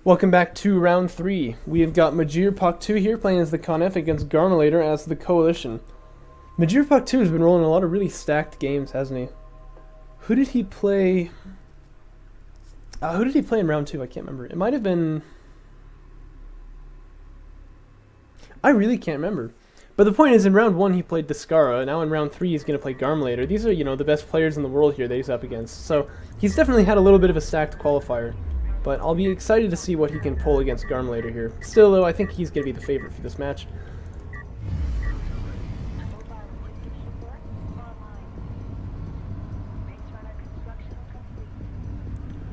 Welcome back to round 3. We have got Majiir Paktu here playing as the Conf against Garmilator as the Coalition. Majiir Paktu has been rolling a lot of really stacked games, hasn't he? Who did he play? Who did he play in round 2? I can't remember. It might have been... I really can't remember. But the point is, in round 1 he played Descara. Now in round 3 he's going to play Garmilator. These are, the best players in the world here that he's up against. So he's definitely had a little bit of a stacked qualifier. But I'll be excited to see what he can pull against Garmilator here. Still, though, I think he's going to be the favorite for this match.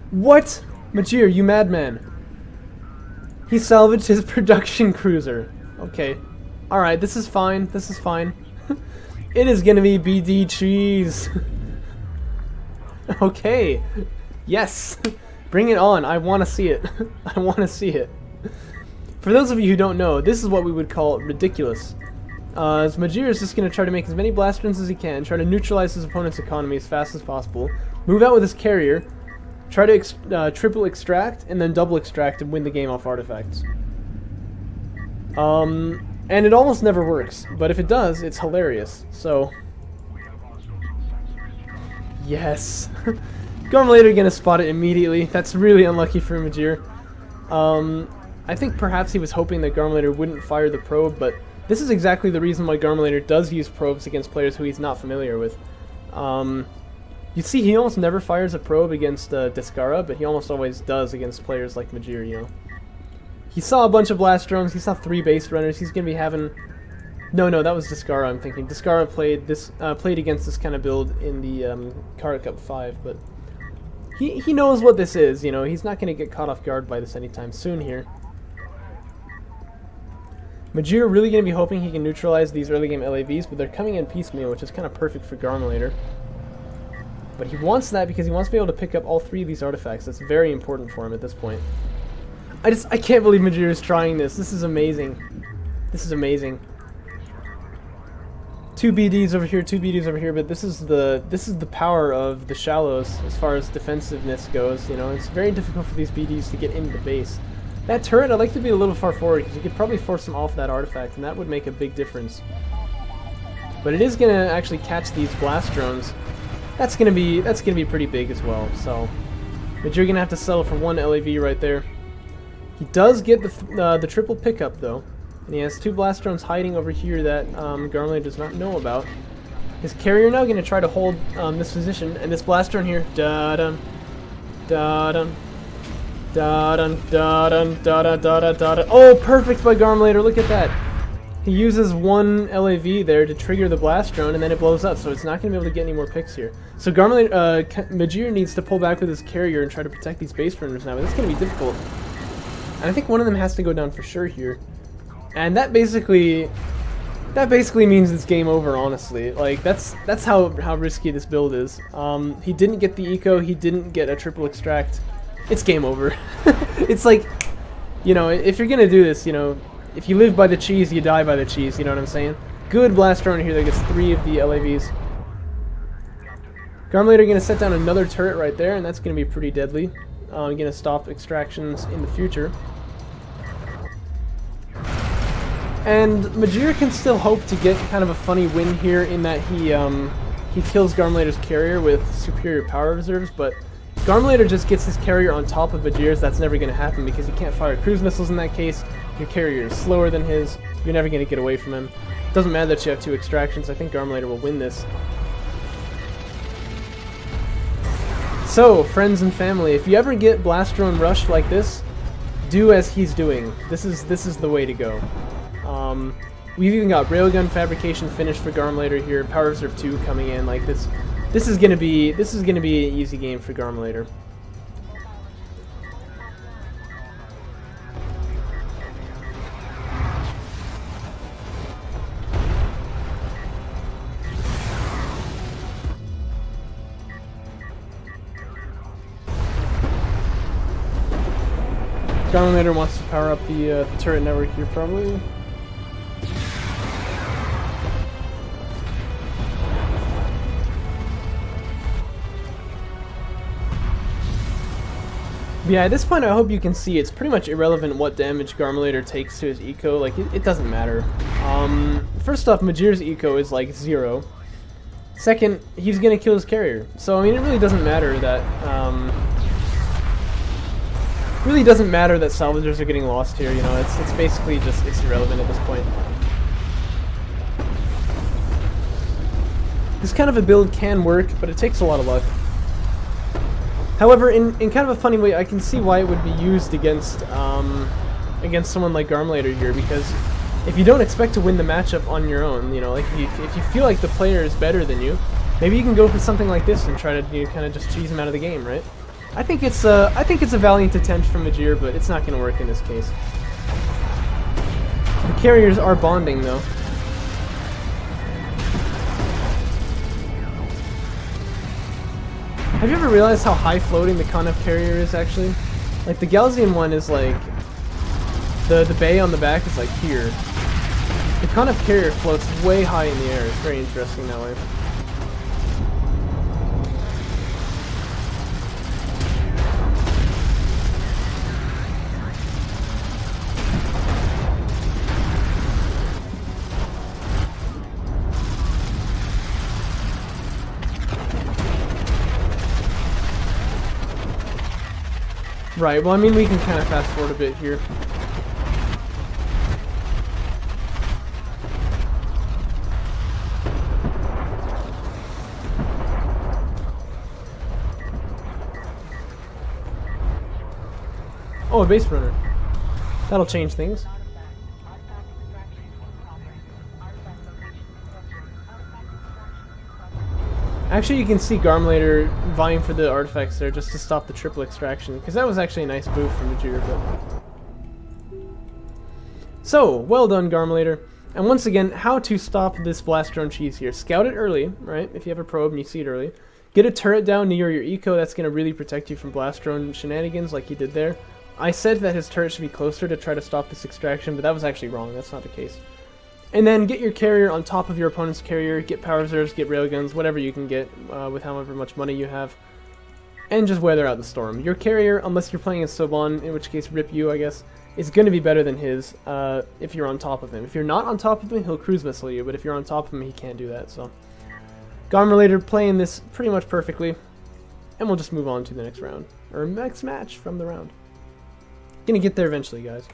What? Majiir, you madman. He salvaged his production cruiser. Okay. Alright, this is fine. This is fine. It is going to be BD cheese. Okay. Yes. Bring it on. I want to see it. I want to see it. For those of you who don't know, this is what we would call ridiculous. As Majiir is just going to try to make as many blast runs as he can, try to neutralize his opponent's economy as fast as possible, move out with his carrier, try to triple extract, and then double extract and win the game off artifacts. And it almost never works, but if it does, it's hilarious. So, yes. Garmilator gonna spot it immediately. That's really unlucky for Majiir. I think perhaps he was hoping that Garmilator wouldn't fire the probe, but this is exactly the reason why Garmilator does use probes against players who he's not familiar with. You see, he almost never fires a probe against Descara, but he almost always does against players like Majiir, He saw a bunch of blast drones, he saw 3 base runners, he's gonna be having... No, that was Descara, I'm thinking. Descara played against this kind of build in the Kharak Cup 5, but... He knows what this is, he's not going to get caught off guard by this anytime soon here. Majiir really going to be hoping he can neutralize these early game LAVs, but they're coming in piecemeal, which is kind of perfect for Garmilator. But he wants that because he wants to be able to pick up all 3 of these artifacts. That's very important for him at this point. I can't believe Majiir is trying this. This is amazing. This is amazing. 2 BDs over here, 2 BDs over here, but this is the power of the shallows as far as defensiveness goes. It's very difficult for these BDs to get into the base. That turret, I'd like to be a little far forward because you could probably force them off that artifact, and that would make a big difference. But it is gonna actually catch these blast drones. That's gonna be pretty big as well. So, but you're gonna have to settle for 1 LAV right there. He does get the triple pickup though. And he has 2 blast drones hiding over here that Garmilator does not know about. His carrier now going to try to hold this position, and this blast drone here, da-dum, da-dum, da-dum, da-dum, da-da, da-da, da-da. Oh, perfect by Garmilator, look at that. He uses 1 LAV there to trigger the blast drone, and then it blows up, so it's not going to be able to get any more picks here. So Majiir needs to pull back with his carrier and try to protect these base runners now, but it's going to be difficult. And I think one of them has to go down for sure here. And that basically means it's game over, honestly. Like, that's how risky this build is. He didn't get the eco, he didn't get a triple extract. It's game over. It's like, if you're gonna do this, if you live by the cheese, you die by the cheese, you know what I'm saying? Good blast drone here that gets 3 of the LAVs. Garmilator gonna set down another turret right there, and that's gonna be pretty deadly. Gonna stop extractions in the future. And Majiir can still hope to get kind of a funny win here in that he kills Garmilator's carrier with superior power reserves, but Garmilator just gets his carrier on top of Majiir's. That's never going to happen because he can't fire cruise missiles in that case. Your carrier is slower than his. You're never going to get away from him. Doesn't matter that you have 2 extractions. I think Garmilator will win this. So, friends and family, if you ever get blast drone rushed like this, do as he's doing. This is the way to go. We've even got railgun fabrication finished for Garmilator here. Power reserve 2 coming in. Like this is gonna be an easy game for Garmilator. Garmilator wants to power up the turret network here, probably. But yeah, at this point I hope you can see it's pretty much irrelevant what damage Garmilator takes to his eco, like it doesn't matter. First off, Majiir's eco is like 0. Second, he's gonna kill his carrier. So I mean it really doesn't matter that salvagers are getting lost here, you know, it's basically just it's irrelevant at this point. This kind of a build can work, but it takes a lot of luck. However, in kind of a funny way, I can see why it would be used against someone like Garmilator here, because if you don't expect to win the matchup on your own, you know, like if you feel like the player is better than you, maybe you can go for something like this and try to kind of just cheese him out of the game, right? I think it's a valiant attempt from Majiir, but it's not going to work in this case. The carriers are bonding though. Have you ever realized how high floating the Kharak carrier is actually? Like the Galzian one is like the bay on the back is like here. The Kharak carrier floats way high in the air. It's very interesting that way. Right, well I mean we can kind of fast forward a bit here. Oh, a base runner. That'll change things. Actually, you can see Garmilator vying for the artifacts there just to stop the triple extraction, because that was actually a nice move from Majiir. But so, well done, Garmilator. And once again, how to stop this blast drone cheese here. Scout it early, right? If you have a probe and you see it early. Get a turret down near your eco. That's going to really protect you from blast drone shenanigans like he did there. I said that his turret should be closer to try to stop this extraction, but that was actually wrong. That's not the case. And then get your carrier on top of your opponent's carrier, get power reserves, get railguns, whatever you can get with however much money you have, and just weather out the storm. Your carrier, unless you're playing as Soban, in which case rip you, I guess, is going to be better than his if you're on top of him. If you're not on top of him, he'll cruise missile you, but if you're on top of him, he can't do that. So Garmilator playing this pretty much perfectly, and we'll just move on to the next round, or next match from the round. Gonna get there eventually, guys.